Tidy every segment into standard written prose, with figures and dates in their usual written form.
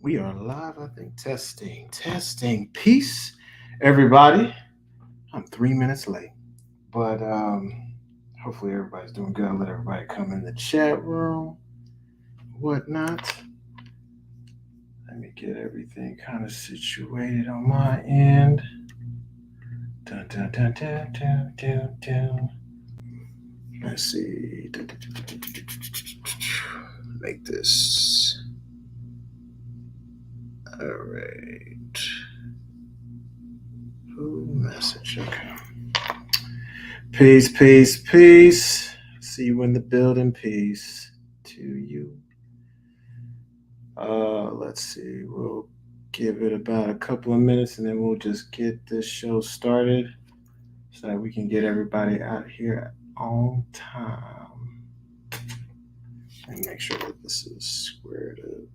We are live, I think. Testing. Peace, everybody. I'm 3 minutes late, but hopefully everybody's doing good. I'll let everybody come in the chat room, whatnot. Let me get everything kind of situated on my end. Dun, dun, dun, dun, dun, dun, dun. Let's see. Make this. All right. Ooh, message. Okay. Peace. See you in the building. Peace to you. Let's see. We'll give it about a couple of minutes and then we'll just get this show started so that we can get everybody out here on time. And make sure that this is squared up.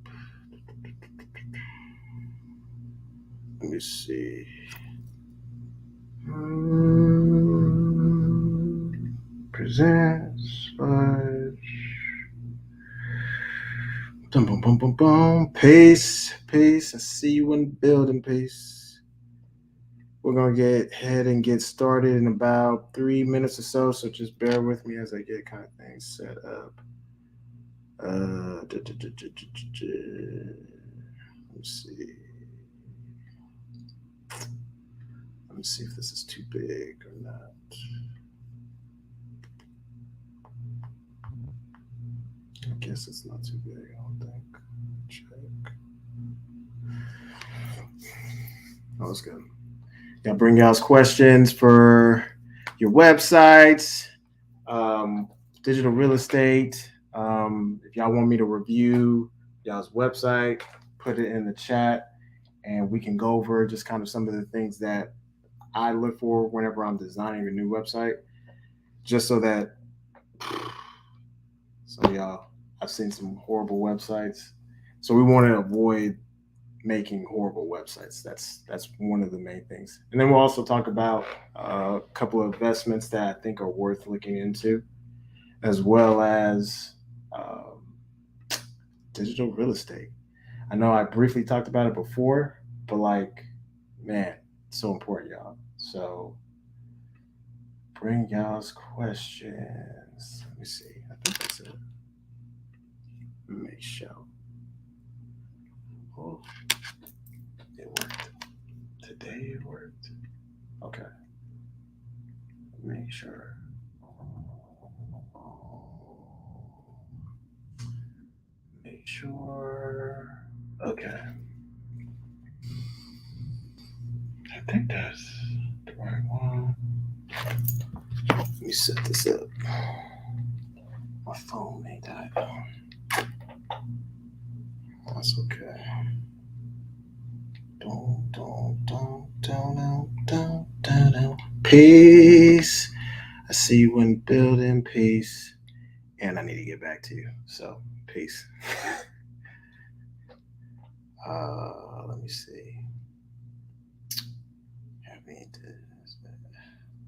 Let me see. Presents. Boom. Peace. I see you in the building. Peace. We're going to get ahead and get started in about 3 minutes or so. So just bear with me as I get kind of things set up. Let's see. Let me see if this is too big or not. I guess it's not too big, I don't think. Check. Oh, it's good. I'll bring y'all's questions for your websites, digital real estate. If y'all want me to review y'all's website, put it in the chat and we can go over just kind of some of the things that I look for whenever I'm designing a new website, just so that some of y'all, I've seen some horrible websites. So we want to avoid making horrible websites. That's one of the main things. And then we'll also talk about a couple of investments that I think are worth looking into, as well as digital real estate. I know I briefly talked about it before, but like, man, it's so important, y'all. So bring y'all's questions. Let me see. I think that's it. Make sure. Oh, it worked. Today it worked. Okay. Make sure. Make sure. Okay. I think that's the right one. Let me set this up. My phone may die. That's okay. Don't. Peace. I see you in building. Peace. And I need to get back to you. So, peace. Let me see.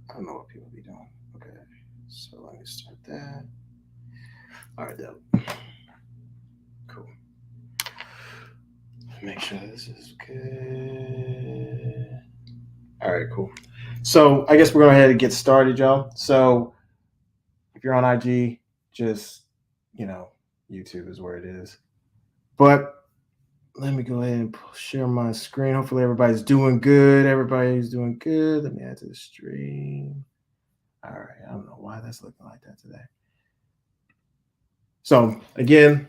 I don't know what people be doing. Okay. So let me start that. All right, dope. Cool. Make sure this is good. All right, cool. So I guess we're going to go ahead and get started, y'all. So if you're on IG, just, YouTube is where it is. But let me go ahead and share my screen. Hopefully everybody's doing good. Let me add to the stream. All right. I don't know why that's looking like that today. So again,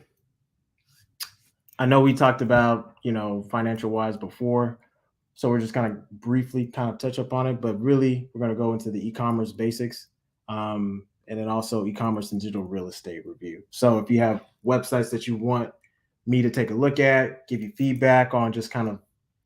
I know we talked about, financial wise before. So we're just kind of briefly touch up on it, but really we're going to go into the e-commerce basics. And then also e-commerce and digital real estate review. So if you have websites that you want me to take a look at, give you feedback on just kind of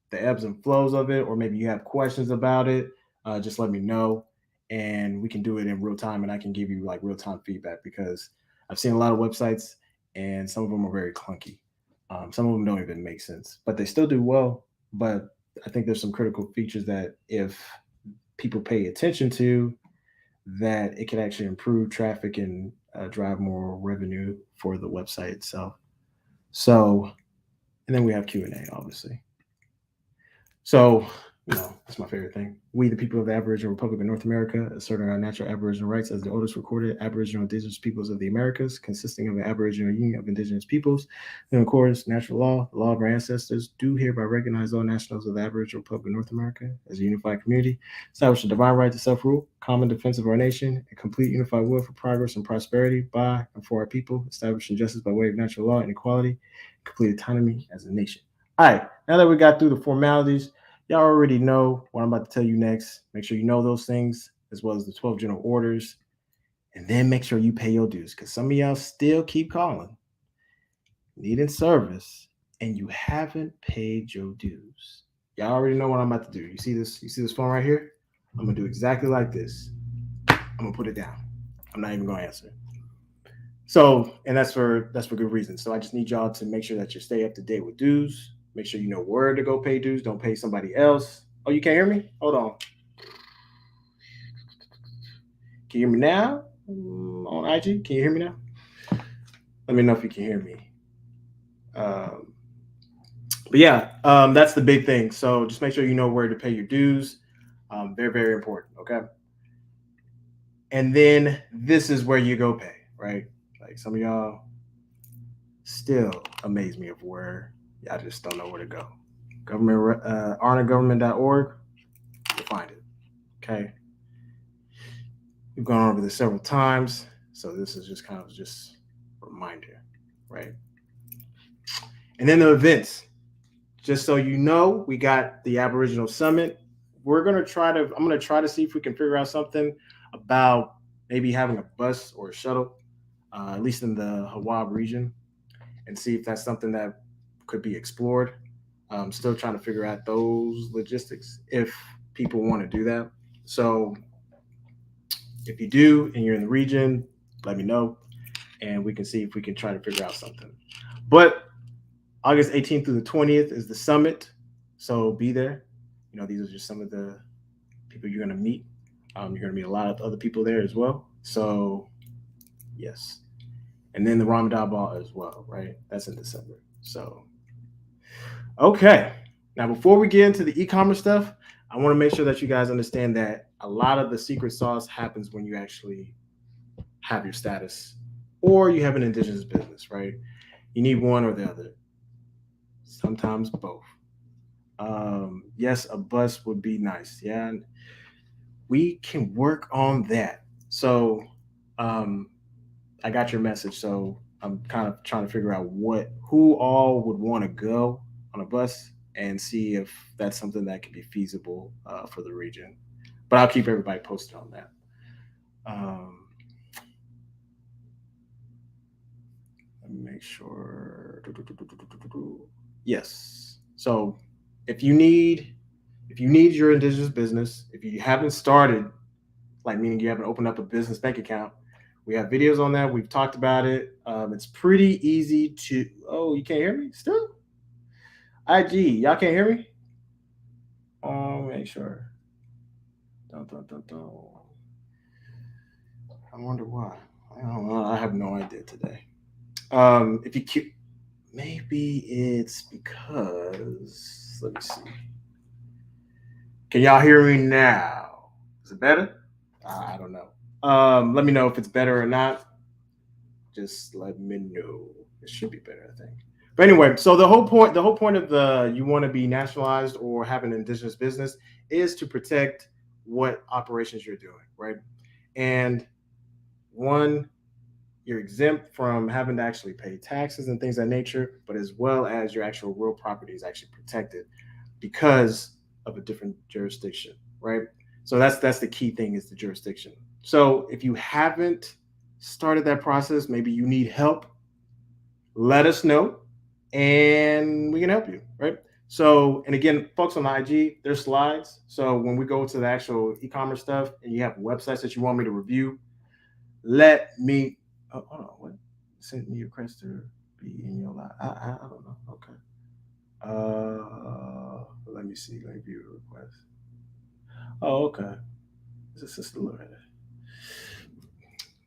the ebbs and flows of it, or maybe you have questions about it, just let me know and we can do it in real time and I can give you like real time feedback because I've seen a lot of websites and some of them are very clunky. Some of them don't even make sense, but they still do well. But I think there's some critical features that if people pay attention to, that it can actually improve traffic and drive more revenue for the website itself. So And then we have Q&A, obviously. So, that's my favorite thing. We, the people of the Aboriginal Republic of North America, asserting our natural Aboriginal rights as the oldest recorded Aboriginal indigenous peoples of the Americas, consisting of an Aboriginal Union of Indigenous Peoples, in accordance with natural law, the law of our ancestors, do hereby recognize all nationals of the Aboriginal Republic of North America as a unified community, establish a divine right to self-rule, common defense of our nation, and complete unified will for progress and prosperity by and for our people, establishing justice by way of natural law and equality, complete autonomy as a nation. All right, now that we got through the formalities, y'all already know what I'm about to tell you next. Make sure you know those things, as well as the 12 general orders. And then make sure you pay your dues, because some of y'all still keep calling, needing service, and you haven't paid your dues. Y'all already know what I'm about to do. You see this phone right here? I'm gonna do exactly like this. I'm gonna put it down. I'm not even gonna answer. So, and that's for good reason. So I just need y'all to make sure that you stay up to date with dues. Make sure you know where to go pay dues. Don't pay somebody else. Oh, you can't hear me? Hold on. Can you hear me now? On IG? Can you hear me now? Let me know if you can hear me. But yeah, that's the big thing. So just make sure you know where to pay your dues. Very, very important. Okay. And then this is where you go pay, right? Like some of y'all still amaze me of where y'all just don't know where to go. Government, arnagovernment.org, you'll find it. Okay. We've gone over this several times, so this is just kind of just a reminder, right? And then the events. Just so you know, we got the Aboriginal Summit. I'm gonna try to see if we can figure out something about maybe having a bus or a shuttle, at least in the HAWAB region, and see if that's something that could be explored. Still trying to figure out those logistics if people want to do that. So if you do and you're in the region, let me know, and we can see if we can try to figure out something. But August 18th through the 20th is the summit, so be there. These are just some of the people you're going to meet. You're going to meet a lot of other people there as well. So, yes. And then the Ramadan Ball as well, right? That's in December. So, okay. Now, before we get into the e-commerce stuff, I want to make sure that you guys understand that a lot of the secret sauce happens when you actually have your status or you have an indigenous business, right? You need one or the other. Sometimes both. Yes, a bus would be nice. Yeah, we can work on that. So, I got your message. So I'm kind of trying to figure out who all would want to go on a bus and see if that's something that could be feasible for the region. But I'll keep everybody posted on that. Let me make sure. Yes. So if you need your indigenous business, if you haven't started, like meaning you haven't opened up a business bank account, we have videos on that. We've talked about it. It's pretty easy to. Oh, you can't hear me still? IG, y'all can't hear me? Make sure. Dun, dun, dun, dun. I wonder why. I don't know. I have no idea today. If you keep, maybe it's because. Let me see. Can y'all hear me now? Is it better? I don't know. Let me know if it's better or not. Just let me know. It should be better, I think. But anyway, so the whole point of you want to be nationalized or have an indigenous business is to protect what operations you're doing, right? And one, you're exempt from having to actually pay taxes and things of that nature, but as well as your actual real property is actually protected because of a different jurisdiction, right? So that's the key thing is the jurisdiction. So if you haven't started that process, maybe you need help, let us know and we can help you, right? So, and again, folks on IG, there's slides. So when we go to the actual e-commerce stuff and you have websites that you want me to review, let me, hold on, what? Send me a request to be in your live. I don't know. Okay. Let me see. Let me view a request. Oh, okay. Is this Sister Loretta?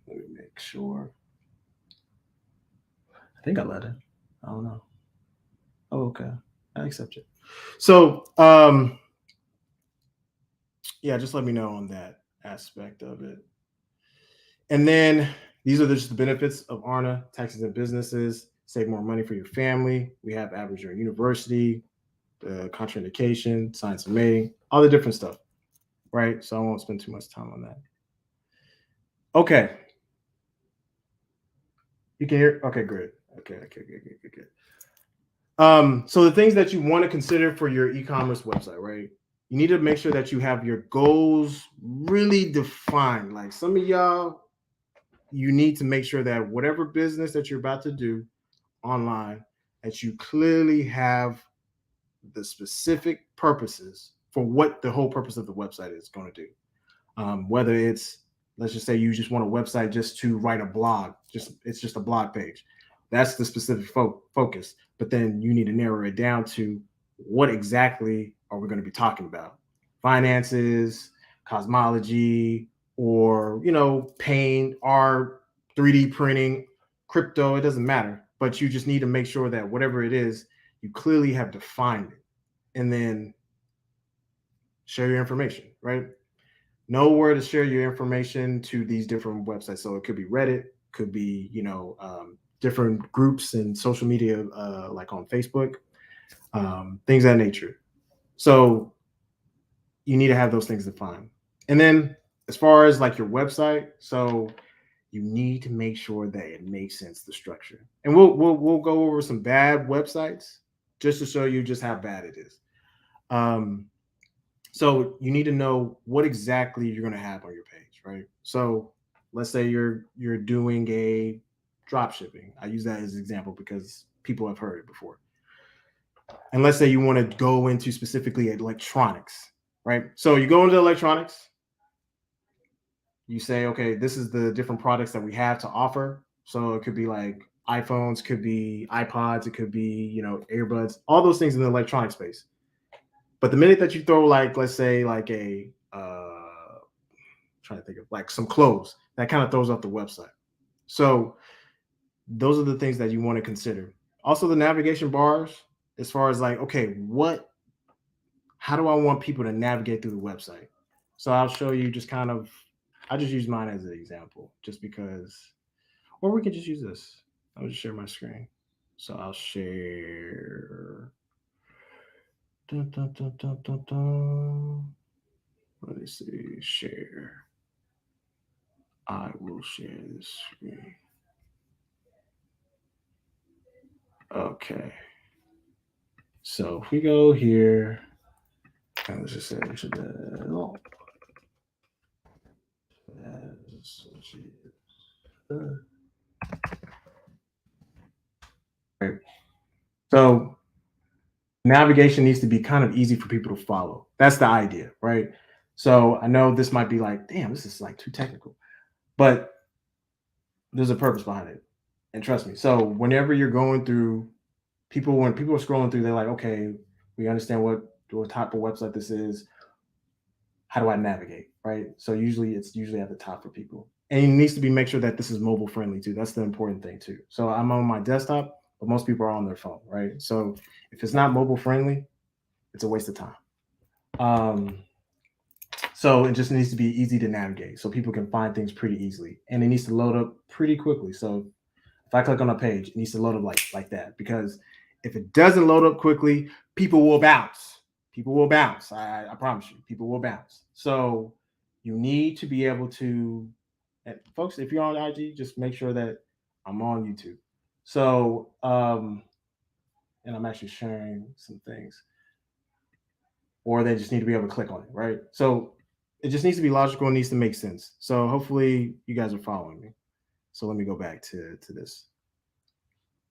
Let me make sure. I think I let it. I don't know. Oh, okay. I accept it. So, yeah, just let me know on that aspect of it. And then these are just the benefits of ARNA, taxes and businesses, save more money for your family. We have average year university, the contraindication, science and mating, all the different stuff, right? So I won't spend too much time on that. Okay. You can hear? Okay, great. Okay, good. So the things that you want to consider for your e-commerce website, right? You need to make sure that you have your goals really defined. Like some of y'all, you need to make sure that whatever business that you're about to do online, that you clearly have the specific purposes for what the whole purpose of the website is going to do. Whether it's, let's just say you just want a website just to write a blog, it's just a blog page. That's the specific focus. But then you need to narrow it down to what exactly are we going to be talking about? Finances, cosmology, or paint, art, 3D printing, crypto. It doesn't matter. But you just need to make sure that whatever it is, you clearly have defined it, and then share your information, right? Know where to share your information to these different websites. So it could be Reddit, could be different groups and social media, like on Facebook, things of that nature. So you need to have those things defined. And then as far as like your website, so you need to make sure that it makes sense, the structure. And we'll go over some bad websites just to show you just how bad it is. So you need to know what exactly you're going to have on your page, right? So let's say you're doing a drop shipping. I use that as an example because people have heard it before. And let's say you want to go into specifically electronics, right? So you go into electronics, you say, okay, this is the different products that we have to offer. So it could be like iPhones, could be iPods, it could be, earbuds, all those things in the electronic space. But the minute that you throw, like, let's say like a trying to think of like some clothes, that kind of throws off the website. So those are the things that you want to consider. Also the navigation bars, as far as like, okay, how do I want people to navigate through the website? So I'll show you just kind of, I just use mine as an example just because, or we could just use this. I'll just share my screen. So I'll share. Dun, dun, dun, dun, dun, dun. Let me see, share. I will share this screen. Okay. So if we go here, and let's just say so navigation needs to be kind of easy for people to follow. That's the idea, right? So I know this might be like, damn, this is like too technical, but there's a purpose behind it. And trust me. So whenever you're going through when people are scrolling through, they're like, okay, we understand what type of website this is. How do I navigate? Right. So it's usually at the top for people. And it needs to be make sure that this is mobile friendly too. That's the important thing too. So I'm on my desktop, but most people are on their phone, right? So if it's not mobile friendly, it's a waste of time. So it just needs to be easy to navigate so people can find things pretty easily. And it needs to load up pretty quickly. So if I click on a page, it needs to load up like that, because if it doesn't load up quickly, people will bounce. People will bounce. I promise you, people will bounce. So you need to be able to, and folks, if you're on IG, just make sure that I'm on YouTube. So, and I'm actually sharing some things, or they just need to be able to click on it, right? So it just needs to be logical and needs to make sense. So hopefully you guys are following me. So let me go back to this.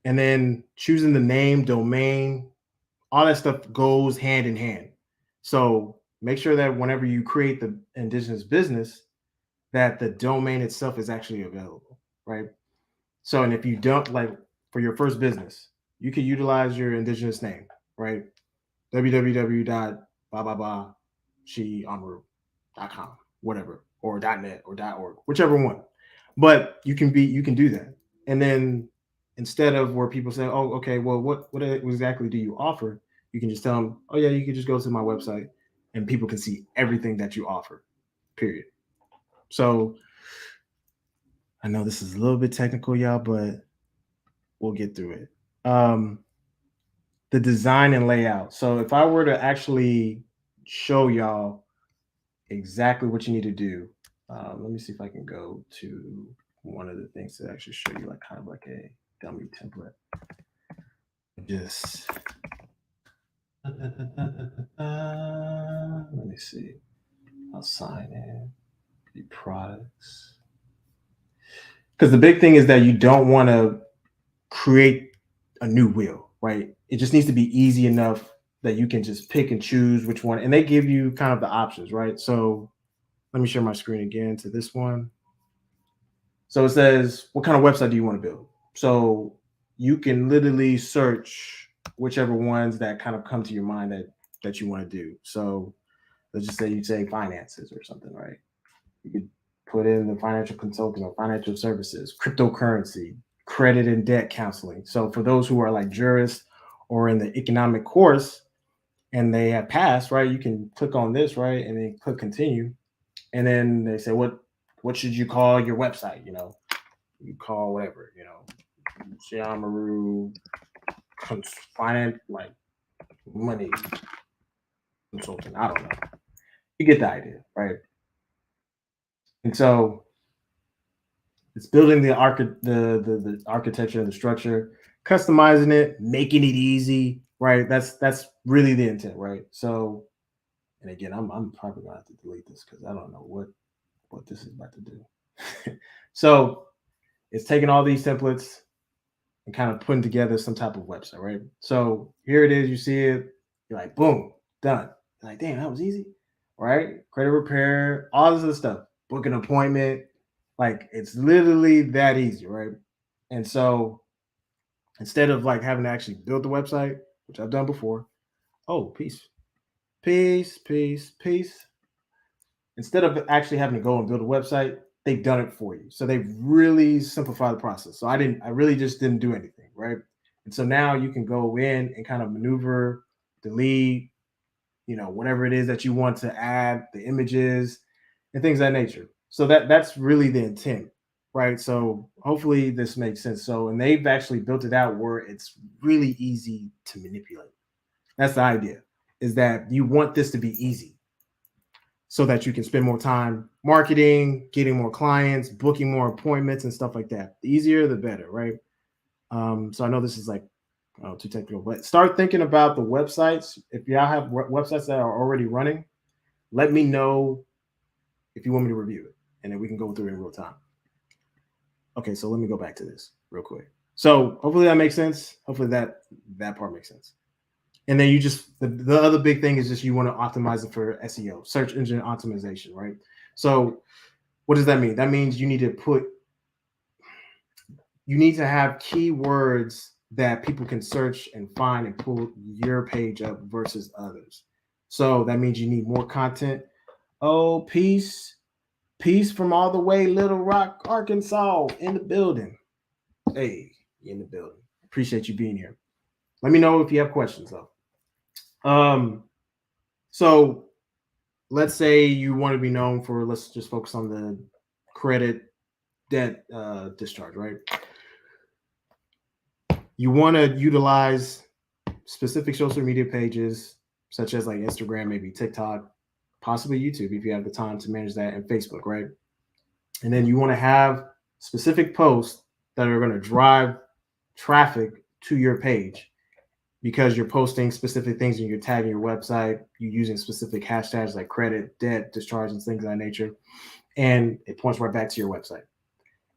And then choosing the name, domain, all that stuff goes hand in hand. So make sure that whenever you create the indigenous business, that the domain itself is actually available, right? So, and if you don't, like for your first business, you can utilize your indigenous name, right? www.shiamaru.com, whatever, or .net or .org, whichever one. But you can do that. And then instead of where people say, oh, okay, well, what exactly do you offer? You can just tell them, oh yeah, you can just go to my website and people can see everything that you offer, period. So I know this is a little bit technical, y'all, but we'll get through it. The design and layout. So if I were to actually show y'all exactly what you need to do, let me see if I can go to one of the things to actually show you like kind of like a dummy template. Just let me see. I'll sign in the products. Because the big thing is that you don't want to create a new wheel, right? It just needs to be easy enough that you can just pick and choose which one. And they give you kind of the options, right? So let me share my screen again to this one. So it says, what kind of website do you want to build? So you can literally search whichever ones that kind of come to your mind that you want to do. So let's just say you say finances or something, right? You could put in the financial consulting or financial services, cryptocurrency, credit and debt counseling. So for those who are like jurists or in the economic course and they have passed, right, you can click on this, right, and then click continue. And then they say, what should you call your website? You know, you call whatever, you know, Shiamaru finance, like money consulting. I don't know. You get the idea, right? And so it's building the architecture and the structure, customizing it, making it easy, right? That's really the intent, right? So, and again, I'm probably gonna have to delete this because I don't know what this is about to do. So it's taking all these templates and kind of putting together some type of website, right? So here it is, you see it, you're like, boom, done. You're like, damn, that was easy, right? Credit repair, all this other stuff, book an appointment, like it's literally that easy, right? And so instead of like having to actually build the website, which I've done before, oh, peace. Instead of actually having to go and build a website, they've done it for you. So they've really simplified the process. So I really just didn't do anything, right? And so now you can go in and kind of maneuver, delete, you know, whatever it is that you want to add, the images and things of that nature. So that's really the intent, right? So hopefully this makes sense. So, and they've actually built it out where it's really easy to manipulate. That's the idea, is that you want this to be easy so that you can spend more time marketing, getting more clients, booking more appointments and stuff like that. The easier, the better, right? So I know this is like too technical, but start thinking about the websites. If y'all have websites that are already running, let me know if you want me to review it, and then we can go through it in real time. Okay, so let me go back to this real quick. So hopefully that makes sense. Hopefully that part makes sense. And then you just the other big thing is just you want to optimize it for SEO, search engine optimization, right? So what does that mean? That means you need to have keywords that people can search and find and pull your page up versus others. So that means you need more content. Oh, peace from all the way Little Rock, Arkansas, in the building. Hey, in the building. Appreciate you being here. Let me know if you have questions though. So let's say you want to be known for, let's just focus on the credit debt discharge, right? You want to utilize specific social media pages such as like Instagram, maybe TikTok, possibly YouTube if you have the time to manage that, and Facebook, right? And then you want to have specific posts that are going to drive traffic to your page because you're posting specific things and you're tagging your website, you're using specific hashtags like credit, debt, discharge, and things of that nature. And it points right back to your website.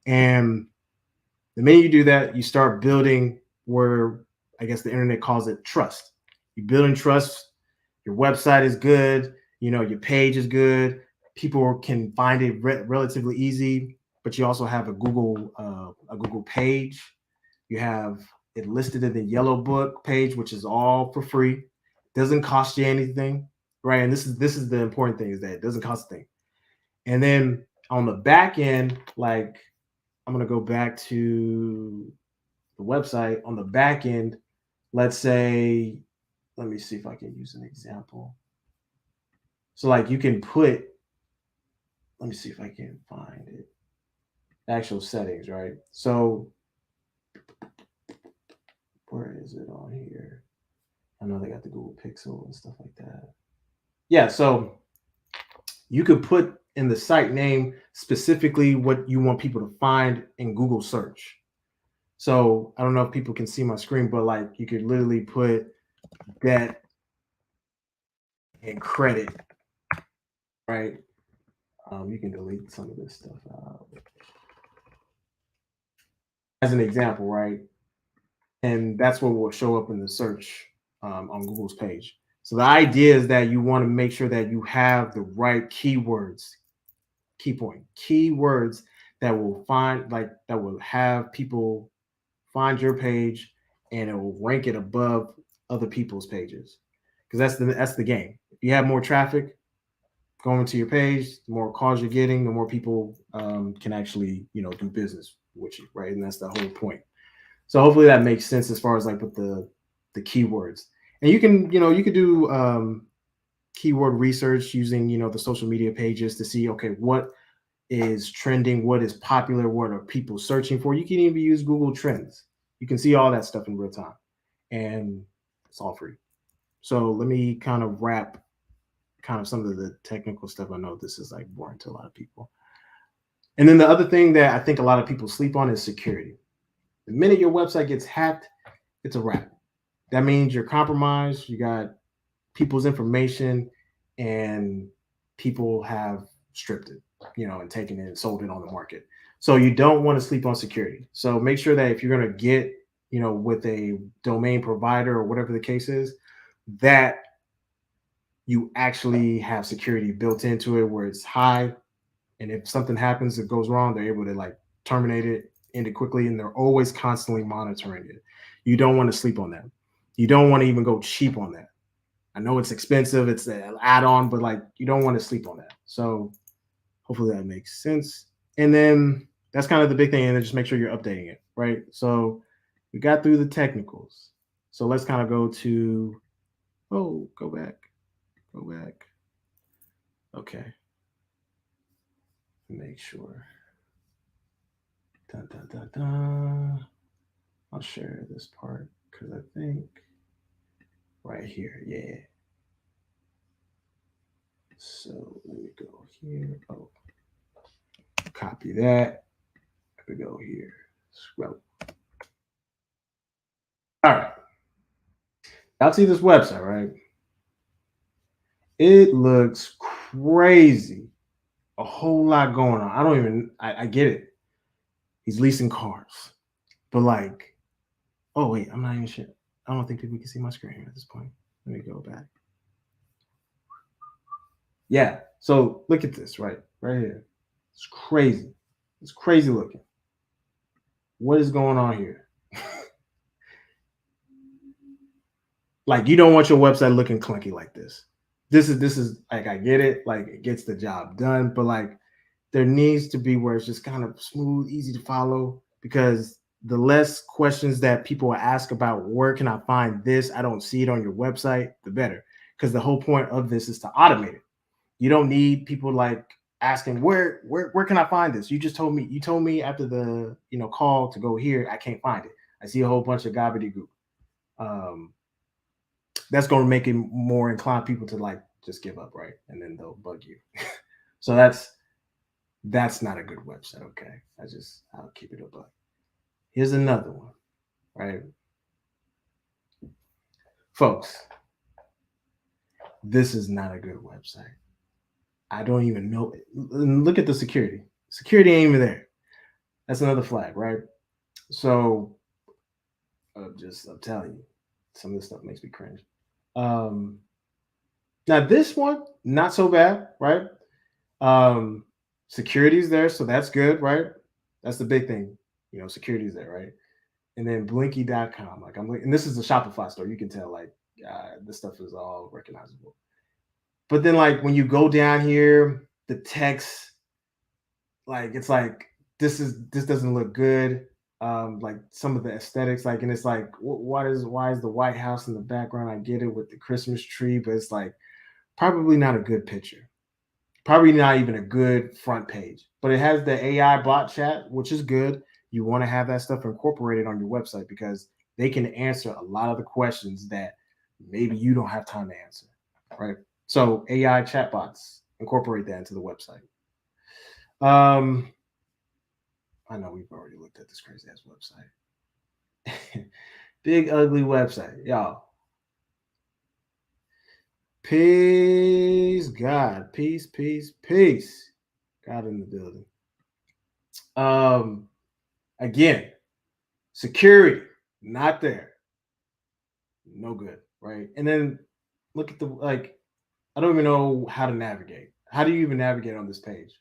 And the minute you do that, you start building where I guess the internet calls it trust. You're building trust. Your website is good. You know, your page is good. People can find it relatively easy. But you also have a Google page. You have it listed in the yellow book page, which is all for free. Doesn't cost you anything, right? And this is the important thing, is that it doesn't cost a thing. And then on the back end, like I'm gonna go back to the website on the back end, let's say, let me see if I can use an example. So like you can put, let me see if I can find it, actual settings, right? So where is it on here? I know they got the Google Pixel and stuff like that. Yeah, so you could put in the site name specifically what you want people to find in Google search. So I don't know if people can see my screen, but like you could literally put debt and credit, right? You can delete some of this stuff out. As an example, right? And that's what will show up in the search on Google's page. So the idea is that you want to make sure that you have the right keywords, keywords that will find, like that will have people find your page and it will rank it above other people's pages. Because that's the game. If you have more traffic going to your page, the more calls you're getting, the more people can actually do business with you, right? And that's the whole point. So hopefully that makes sense as far as like with the keywords. And you could do keyword research using the social media pages to see, okay, what is trending, what is popular, what are people searching for. You can even use Google Trends. You can see all that stuff in real time, and it's all free. So let me kind of wrap kind of some of the technical stuff. I know this is like boring to a lot of people. And then the other thing that I think a lot of people sleep on is security. The minute your website gets hacked, it's a wrap. That means you're compromised, you got people's information, and people have stripped it, and taken it and sold it on the market. So you don't want to sleep on security. So make sure that if you're going to get, with a domain provider or whatever the case is, that you actually have security built into it where it's high. And if something happens that goes wrong, they're able to like terminate it, end it quickly, and they're always constantly monitoring it. You don't want to sleep on that. You don't want to even go cheap on that. I know it's expensive, it's an add-on, but like you don't want to sleep on that. So hopefully that makes sense. And then that's kind of the big thing, and then just make sure you're updating it, right? So we got through the technicals. So let's kind of go to, go back. Okay. Make sure. Dun, dun, dun, dun. I'll share this part because I think right here, yeah. So let me go here. Copy that. We go here. Scroll. All right. Y'all see this website, right? It looks crazy. A whole lot going on. I get it. He's leasing cars. But like, oh wait, I'm not even sure. I don't think people can see my screen at this point. Let me go back. Yeah. So look at this, right here. It's crazy. It's crazy looking. What is going on here? Like, you don't want your website looking clunky like this. This is like, I get it, like it gets the job done, but like there needs to be where it's just kind of smooth, easy to follow, because the less questions that people ask about where can I find this, I don't see it on your website, the better. Because the whole point of this is to automate it. You don't need people like asking where can I find this? You told me after the call to go here. I can't find it. I see a whole bunch of gobbledygook. That's going to make it more inclined people to like just give up, right? And then they'll bug you. So that's not a good website. Okay, I'll keep it up. Here's another one, right, folks? This is not a good website. I don't even know. Look at the security. Security ain't even there. That's another flag, right? So I'm telling you, some of this stuff makes me cringe. Now this one, not so bad, right? Security's there, so that's good, right? That's the big thing. Security's there, right? And then blinky.com. Like and this is a Shopify store. You can tell like this stuff is all recognizable. But then like when you go down here, the text, like it's like this doesn't look good. like some of the aesthetics, like, and it's like, why is the White House in the background? I get it with the Christmas tree, but it's like probably not a good picture. Probably not even a good front page, but it has the AI bot chat, which is good. You want to have that stuff incorporated on your website because they can answer a lot of the questions that maybe you don't have time to answer, right? So AI chatbots, incorporate that into the website. I know we've already looked at this crazy ass website. Big ugly website, y'all. Peace, God, peace, peace, peace. God in the building. Again, security not there, no good, right? And then look at the like. I don't even know how to navigate. How do you even navigate on this page?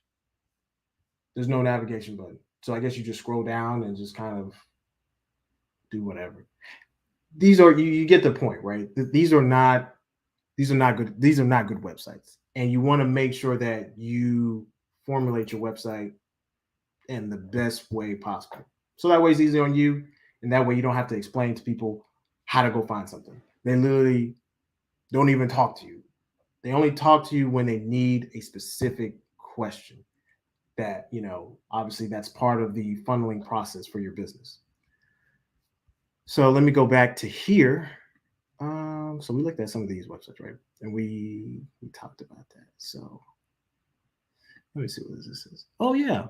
There's no navigation button, so I guess you just scroll down and just kind of do whatever. These are you get the point, right? These are not good. These are not good websites, and you want to make sure that you formulate your website in the best way possible. So that way it's easy on you, and that way you don't have to explain to people how to go find something. They literally don't even talk to you. They only talk to you when they need a specific question that, obviously that's part of the funneling process for your business. So let me go back to here. So we looked at some of these websites, right? And we talked about that. So let me see what this is. Oh yeah.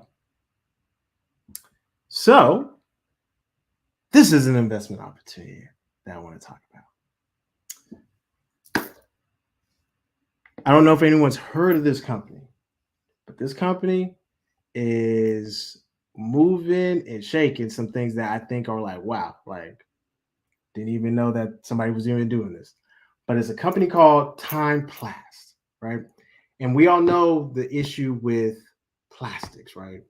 So this is an investment opportunity that I want to talk about. I don't know if anyone's heard of this company, but this company is moving and shaking some things that I think are like, wow, like didn't even know that somebody was even doing this. But it's a company called Timeplast, right? And we all know the issue with plastics, right?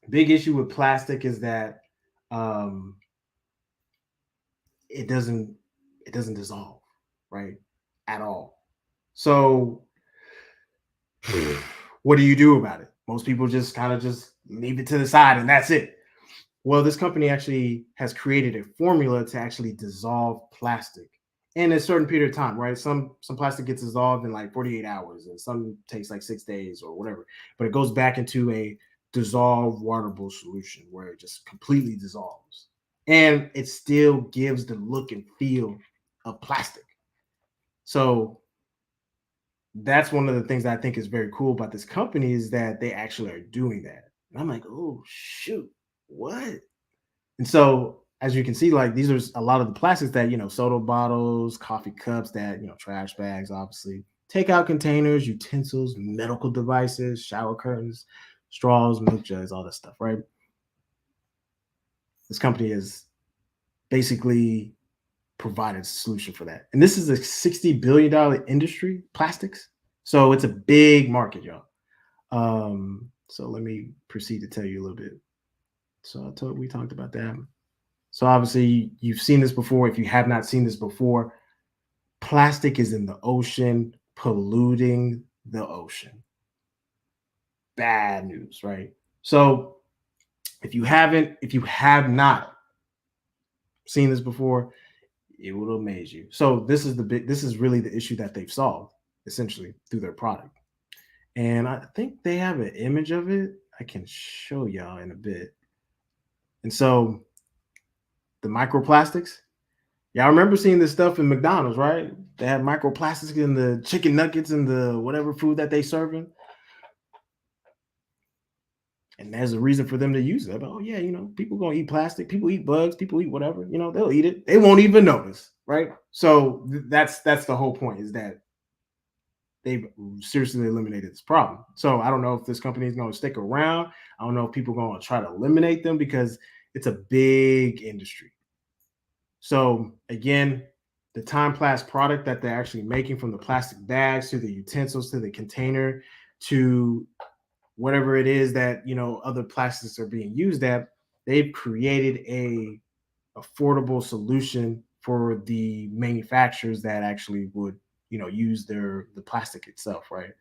Big issue with plastic is that um, it doesn't dissolve, right? At all. So what do you do about it? Most people just kind of just leave it to the side and that's it. Well, this company actually has created a formula to actually dissolve plastic in a certain period of time, right? Some plastic gets dissolved in like 48 hours and some takes like 6 days or whatever, but it goes back into a dissolved waterable solution where it just completely dissolves. And it still gives the look and feel of plastic. So that's one of the things that I think is very cool about this company is that they actually are doing that. And I'm like, oh shoot, what? And so as you can see, like these are a lot of the plastics that, soda bottles, coffee cups, that, trash bags, obviously, takeout containers, utensils, medical devices, shower curtains, straws, milk jugs, all this stuff, right? This company is basically provided a solution for that. And this is a $60 billion industry, plastics. So it's a big market, y'all. So let me proceed to tell you a little bit. So we talked about that. So obviously you've seen this before. If you have not seen this before, plastic is in the ocean, polluting the ocean. Bad news, right? So if you have not seen this before, it will amaze you. So this is really the issue that they've solved essentially through their product. And I think they have an image of it. I can show y'all in a bit. And so the microplastics, y'all remember seeing this stuff in McDonald's, right? They have microplastics in the chicken nuggets and the whatever food that they serving. And there's a reason for them to use it. But, oh yeah, people gonna eat plastic, people eat bugs, people eat whatever, they'll eat it. They won't even notice, right? So that's the whole point, is that they've seriously eliminated this problem. So I don't know if this company is going to stick around. I don't know if people are going to try to eliminate them because it's a big industry. So again, the Timeplast product that they're actually making, from the plastic bags to the utensils to the container to whatever it is that other plastics are being used at, they've created a affordable solution for the manufacturers that actually would use the plastic itself, right?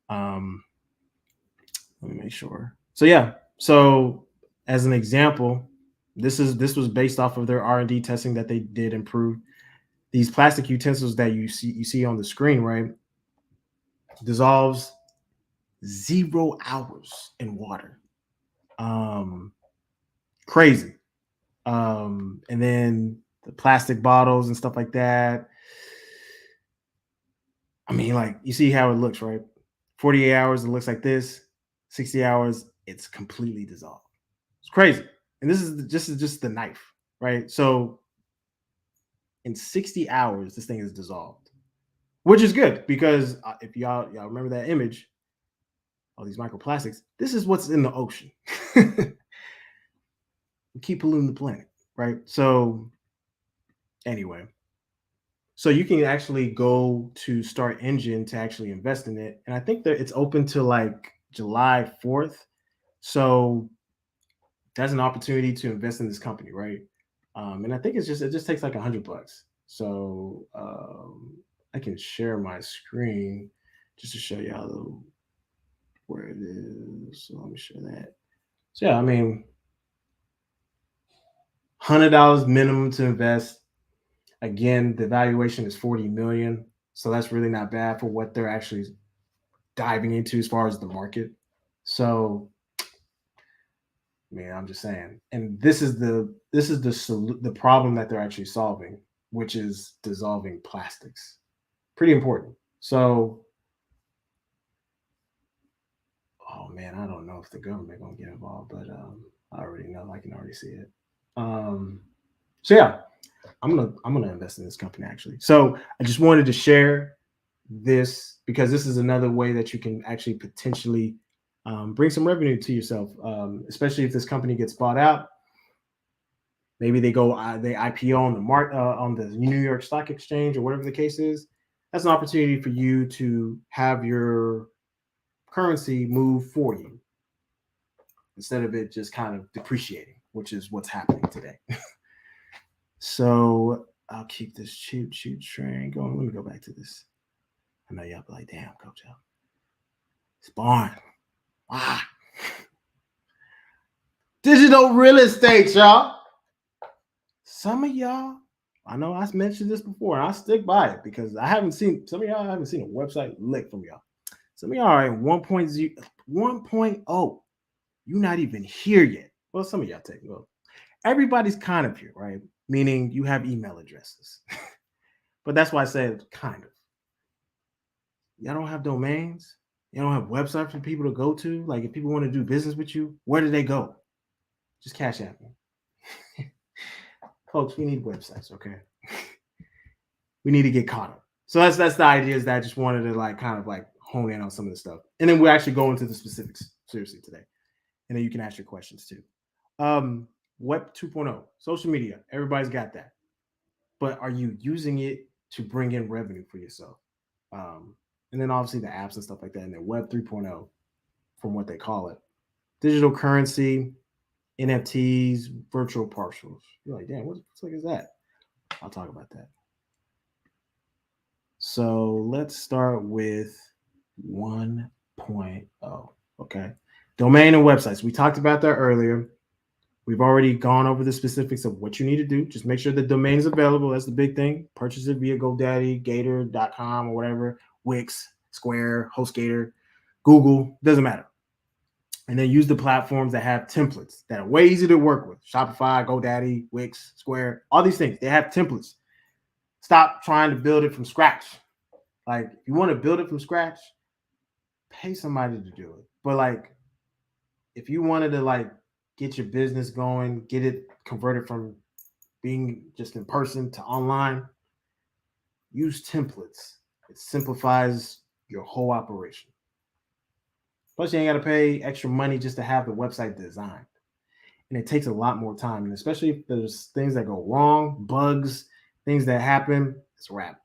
Let me make sure. So yeah, so As an example, this was based off of their R&D testing that they did improve. These plastic utensils that you see on the screen, right, dissolves 0 hours in water. Crazy. And then the plastic bottles and stuff like that. I mean, like, you see how it looks, right? 48 hours, it looks like this. 60 hours, it's completely dissolved. It's crazy. And this is just the knife, right? So in 60 hours, this thing is dissolved, which is good because if y'all remember that image, all these microplastics, this is what's in the ocean. We keep polluting the planet, right? So anyway, so you can actually go to Start Engine to actually invest in it. And I think that it's open to like July 4th. So that's an opportunity to invest in this company, right? And I think it just takes like $100. So I can share my screen just to show y'all where it is. So let me share that. So yeah, I mean, $100 minimum to invest. Again, the valuation is 40 million. So that's really not bad for what they're actually diving into as far as the market. So, I mean, I'm just saying. And this is the problem that they're actually solving, which is dissolving plastics. Pretty important. So, oh man, I don't know if the government gonna get involved, but I already know. I can already see it. So yeah, I'm gonna invest in this company actually. So I just wanted to share this because this is another way that you can actually potentially bring some revenue to yourself, especially if this company gets bought out. Maybe they IPO on the on the New York Stock Exchange or whatever the case is. That's an opportunity for you to have your currency move for you instead of it just kind of depreciating, which is what's happening today. So I'll keep this shoot train going. Let me go back to this. I know y'all be like, damn, Coach L. It's boring. Ah. Digital real estate, y'all. Some of y'all, I know I mentioned this before, and I stick by it because I haven't seen some of y'all. I haven't seen a website lick from y'all. Some of y'all are at 1.0. You're not even here yet. Well, some of y'all take well. Everybody's kind of here, right? Meaning you have email addresses. But that's why I said kind of. Y'all don't have domains. You don't have websites for people to go to. Like if people want to do business with you, where do they go? Just Cash App me. Folks, we need websites, okay? We need to get caught up. So that's the idea is that I just wanted to like kind of like hone in on some of the stuff. And then we'll actually go into the specifics seriously today. And then you can ask your questions too. Web 2.0, social media, everybody's got that. But are you using it to bring in revenue for yourself? And then obviously the apps and stuff like that. And then Web 3.0, from what they call it. Digital currency, NFTs, virtual partials. You're like, damn, what the fuck is that? I'll talk about that. So let's start with 1.0. Okay. Domain and websites. We talked about that earlier. We've already gone over the specifics of what you need to do. Just make sure the domain is available. That's the big thing. Purchase it via GoDaddy, Gator.com, or whatever. Wix, Square, HostGator, Google. Doesn't matter. And then use the platforms that have templates that are way easy to work with. Shopify, GoDaddy, Wix, Square, all these things. They have templates. Stop trying to build it from scratch. Like, if you want to build it from scratch, pay somebody to do it. But like, if you wanted to like get your business going, get it converted from being just in person to online, use templates. It simplifies your whole operation. Plus, you ain't got to pay extra money just to have the website designed. And it takes a lot more time. And especially if there's things that go wrong, bugs, things that happen, it's a wrap.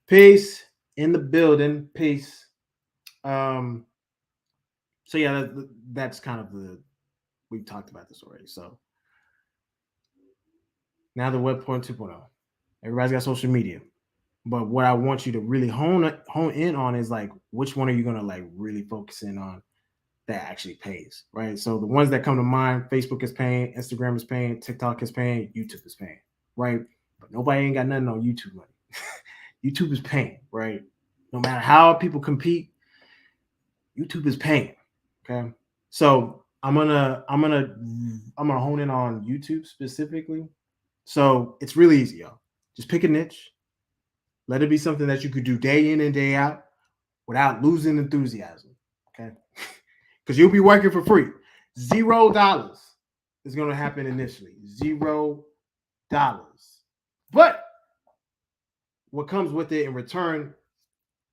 Peace in the building. Peace. So yeah, that's kind of we've talked about this already. So now the Web 2.0. Everybody's got social media. But what I want you to really hone in on is like, which one are you going to like really focus in on? that actually pays, right? So the ones that come to mind, Facebook is paying, Instagram is paying, TikTok is paying, YouTube is paying, right? But nobody ain't got nothing on YouTube money. YouTube is paying, right? No matter how people compete, YouTube is paying. Okay. So I'm gonna hone in on YouTube specifically. So it's really easy, y'all. Just pick a niche. Let it be something that you could do day in and day out without losing enthusiasm. Okay. Because you'll be working for free. $0 is going to happen initially. $0. But what comes with it in return,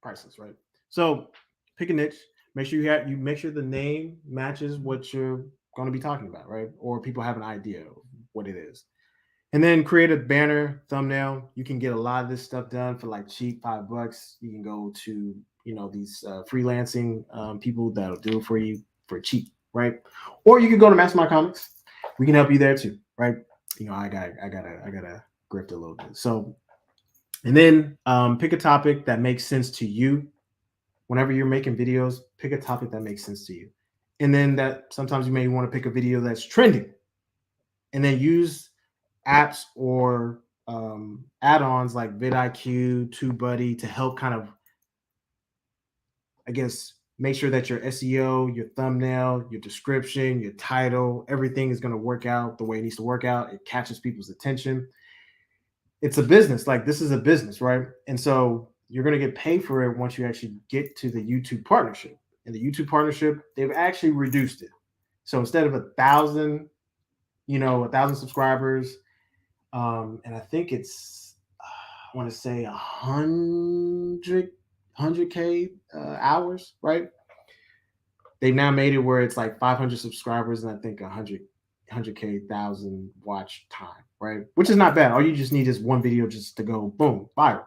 priceless, right? So pick a niche. Make sure you make sure the name matches what you're going to be talking about, right? Or people have an idea of what it is. And then create a banner, thumbnail. You can get a lot of this stuff done for like cheap, $5. You can go to these freelancing people that'll do it for you for cheap, right? Or you can go to Mastermind Comics. We can help you there too, right? I gotta grift a little bit. So, and then pick a topic that makes sense to you. Whenever you're making videos, pick a topic that makes sense to you. And then that sometimes you may want to pick a video that's trending, and then use apps or add-ons like vidIQ, TubeBuddy to help kind of, I guess, make sure that your SEO, your thumbnail, your description, your title, everything is going to work out the way it needs to work out. It catches people's attention. It's a business. Like, this is a business, right? And so you're going to get paid for it once you actually get to the YouTube partnership. And the YouTube partnership, they've actually reduced it. So instead of 1,000, 1,000 subscribers, and I think it's, I want to say 100K hours, right? They've now made it where it's like 500 subscribers and I think 100K thousand watch time, right? Which is not bad. All you just need is one video just to go boom, viral.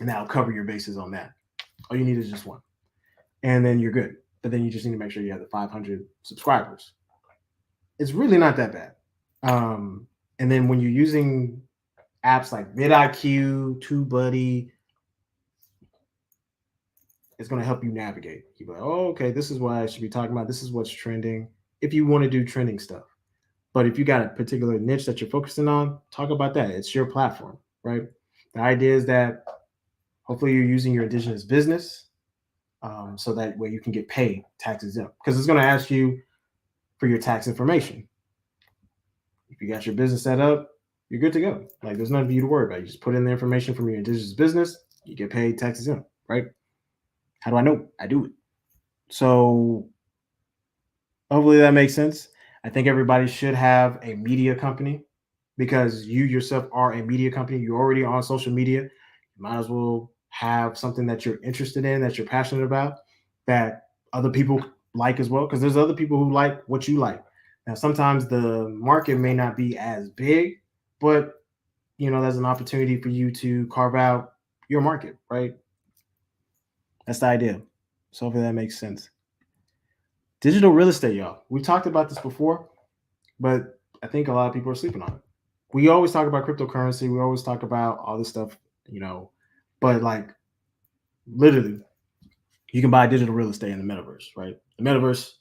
And that'll cover your bases on that. All you need is just one. And then you're good. But then you just need to make sure you have the 500 subscribers. It's really not that bad. And then when you're using apps like vidIQ, TubeBuddy, it's going to help you navigate. You're like, oh, okay, this is what I should be talking about. This is what's trending. If you want to do trending stuff. But if you got a particular niche that you're focusing on, talk about that. It's your platform, right? The idea is that hopefully you're using your indigenous business so that way you can get paid tax exempt, because it's going to ask you for your tax information. If you got your business set up, you're good to go. Like, there's nothing for you to worry about. You just put in the information from your indigenous business, you get paid tax exempt, right? How do I know? I do it. So hopefully that makes sense. I think everybody should have a media company, because you yourself are a media company. You're already on social media. You might as well have something that you're interested in, that you're passionate about, that other people like as well, because there's other people who like what you like. Now, sometimes the market may not be as big, but there's an opportunity for you to carve out your market, right? That's the idea. So hopefully that makes sense. Digital real estate, y'all. We talked about this before, but I think a lot of people are sleeping on it. We always talk about cryptocurrency. We always talk about all this stuff, but like, literally, you can buy digital real estate in the metaverse, right? The metaverse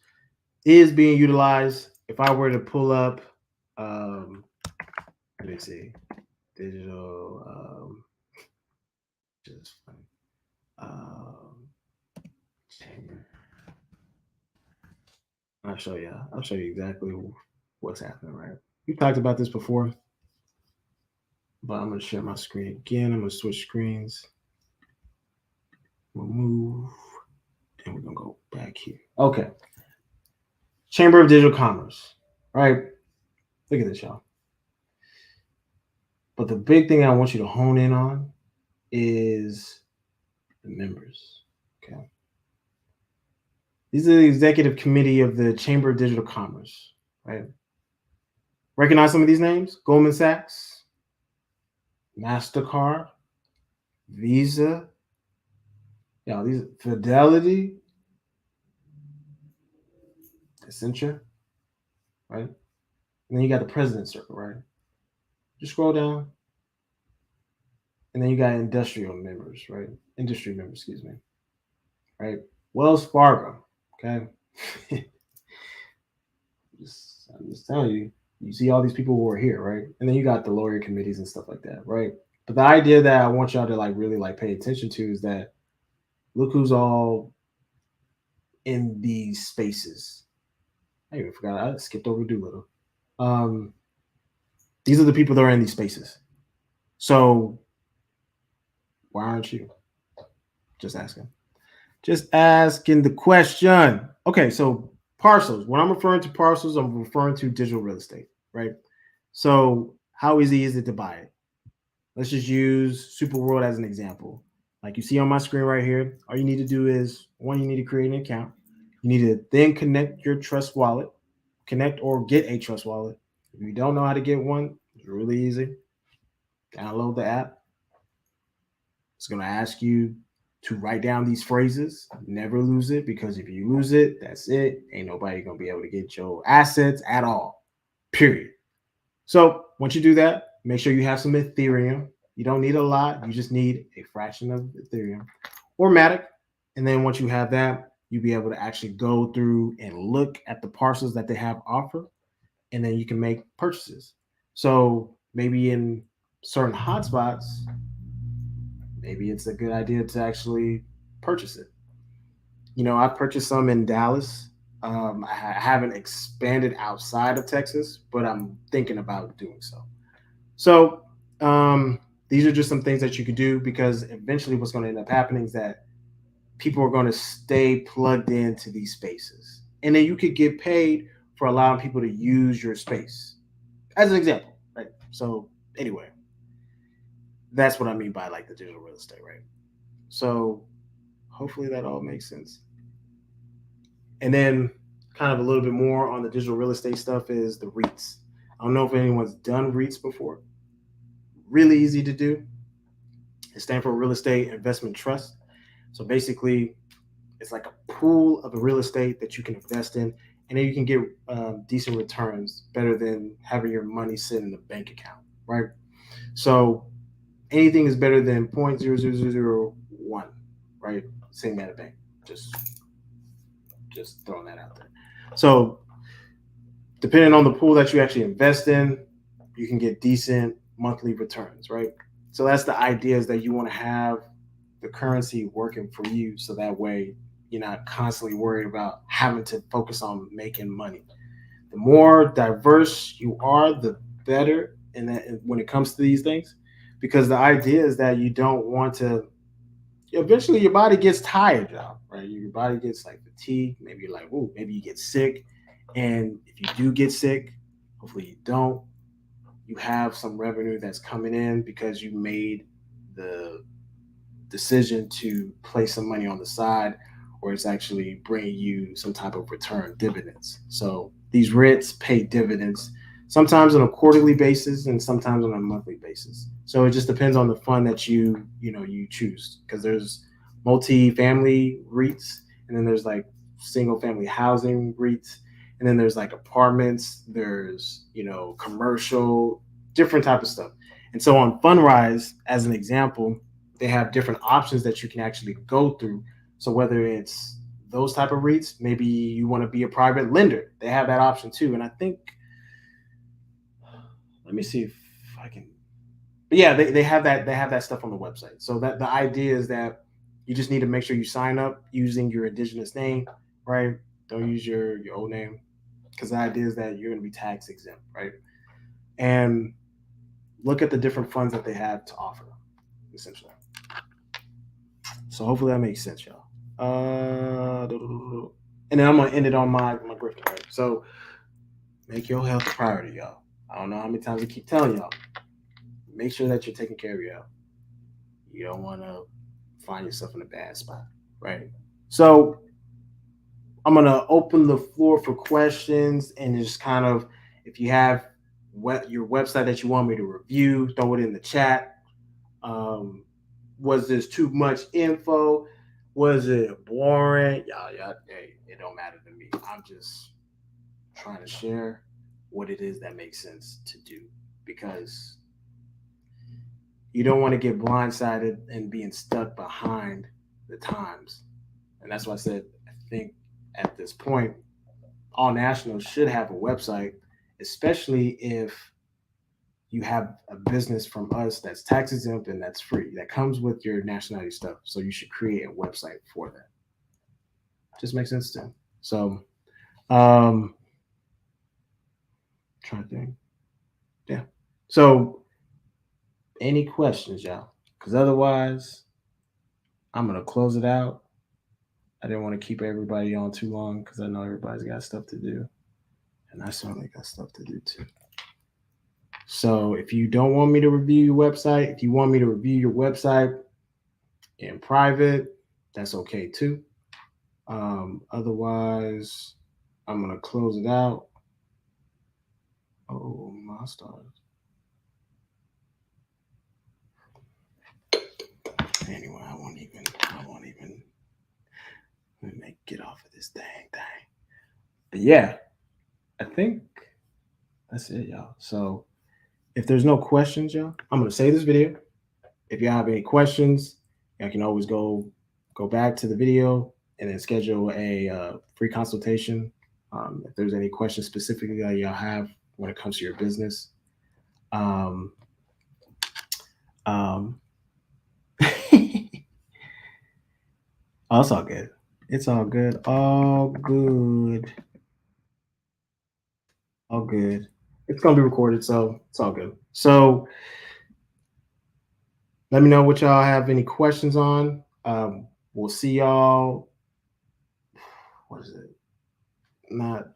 is being utilized. If I were to pull up, let me see, digital, just chamber. I'll show you exactly what's happening, right? We talked about this before, but I'm going to share my screen again. I'm going to switch screens. We'll move, and we're going to go back here. Okay. Chamber of Digital Commerce, right? Look at this, y'all. But the big thing I want you to hone in on is the members, okay? These are the executive committee of the Chamber of Digital Commerce, right? Recognize some of these names? Goldman Sachs, MasterCard, Visa, these Fidelity, Accenture, right? And then you got the President's Circle, right? Just scroll down. And then you got industry members, excuse me, right? Wells Fargo, okay? I'm just telling you, you see all these people who are here, right? And then you got the lawyer committees and stuff like that, right? But the idea that I want y'all to like really like pay attention to is that look who's all in these spaces. I even forgot. I skipped over Doolittle. Um, these are the people that are in these spaces. So why aren't you? Just asking. Just asking the question. Okay, so parcels. When I'm referring to parcels, I'm referring to digital real estate, right? So how easy is it to buy it? Let's just use Super World as an example. Like you see on my screen right here, all you need to do is one, you need to create an account. You need to then connect your Trust Wallet, connect or get a Trust Wallet. If you don't know how to get one, it's really easy. Download the app. It's going to ask you to write down these phrases. Never lose it, because if you lose it, that's it. Ain't nobody going to be able to get your assets at all, period. So once you do that, make sure you have some Ethereum. You don't need a lot. You just need a fraction of Ethereum or Matic. And then once you have that, you'll be able to actually go through and look at the parcels that they have offered, and then you can make purchases. So maybe in certain hotspots, maybe it's a good idea to actually purchase it. You know, I purchased some in Dallas. I haven't expanded outside of Texas, but I'm thinking about doing so. So these are just some things that you could do, because eventually what's going to end up happening is that people are going to stay plugged into these spaces. And then you could get paid for allowing people to use your space. As an example, right? So anyway, that's what I mean by like the digital real estate, right? So hopefully that all makes sense. And then kind of a little bit more on the digital real estate stuff is the REITs. I don't know if anyone's done REITs before. Really easy to do. It stands for Real Estate Investment Trust. So basically, it's like a pool of real estate that you can invest in, and then you can get decent returns, better than having your money sit in a bank account, right? So anything is better than 0.00001, right? Same at a bank. Just throwing that out there. So depending on the pool that you actually invest in, you can get decent monthly returns, right? So that's the idea, is that you want to have the currency working for you, so that way you're not constantly worried about having to focus on making money. The more diverse you are, the better. And when it comes to these things, because the idea is that you don't want to. Eventually, your body gets tired, y'all. Right? Your body gets like fatigued. Maybe you're like, "Ooh," maybe you get sick. And if you do get sick, hopefully you don't. You have some revenue that's coming in because you made the decision to place some money on the side, or it's actually bringing you some type of return, dividends. So these REITs pay dividends, sometimes on a quarterly basis and sometimes on a monthly basis. So it just depends on the fund that you choose, because there's multi-family REITs, and then there's like single family housing REITs, and then there's like apartments, there's commercial, different type of stuff. And so on Fundrise, as an example, they have different options that you can actually go through. So whether it's those type of REITs, maybe you want to be a private lender, they have that option too. And I think, let me see if I can. But yeah, they have that stuff on the website. So that the idea is that you just need to make sure you sign up using your indigenous name, right? Don't use your old name, because the idea is that you're going to be tax exempt, right? And look at the different funds that they have to offer, essentially. So hopefully that makes sense, y'all. And then I'm gonna end it on my birthday. Right? So make your health a priority, y'all. I don't know how many times I keep telling y'all. Make sure that you're taking care of your health. You don't want to find yourself in a bad spot, right? So I'm gonna open the floor for questions, and just kind of, if you have your website that you want me to review, throw it in the chat. Was this too much info? Was it boring? Y'all, hey, it don't matter to me. I'm just trying to share what it is that makes sense to do, because you don't want to get blindsided and being stuck behind the times. And that's why I said, I think at this point, all nationals should have a website, especially if you have a business from us that's tax exempt and that's free, that comes with your nationality stuff. So you should create a website for that. Just makes sense to me. So, trying to think. Yeah. So, any questions, y'all? Because otherwise, I'm gonna close it out. I didn't want to keep everybody on too long because I know everybody's got stuff to do, and I certainly got stuff to do too. So if you don't want me to review your website, if you want me to review your website in private, that's okay too. Otherwise, I'm gonna close it out. Oh my stars. Anyway, I won't even let me get off of this dang thing. But yeah, I think that's it, y'all. So if there's no questions, y'all, I'm gonna save this video. If you have any questions, you can always go back to the video and then schedule a free consultation. If there's any questions specifically that y'all have when it comes to your business. Oh, it's all good. It's all good. All good. All good. It's gonna be recorded, so it's all good. So let me know what y'all have any questions on. We'll see y'all. What is it? Not.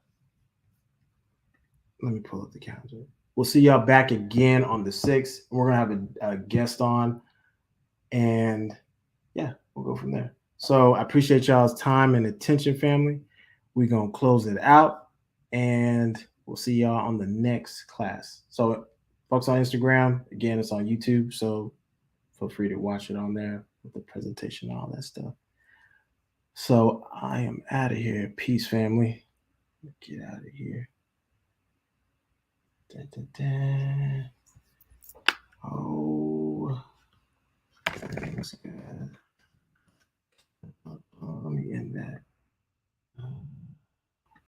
Let me pull up the calendar. We'll see y'all back again on the 6th. We're gonna have a guest on, and yeah, we'll go from there. So I appreciate y'all's time and attention, family. We're gonna close it out, and we'll see y'all on the next class. So folks on Instagram, again, it's on YouTube, so feel free to watch it on there with the presentation and all that stuff. So I am out of here. Peace, family. Get out of here. Da, da, da. Oh, thanks.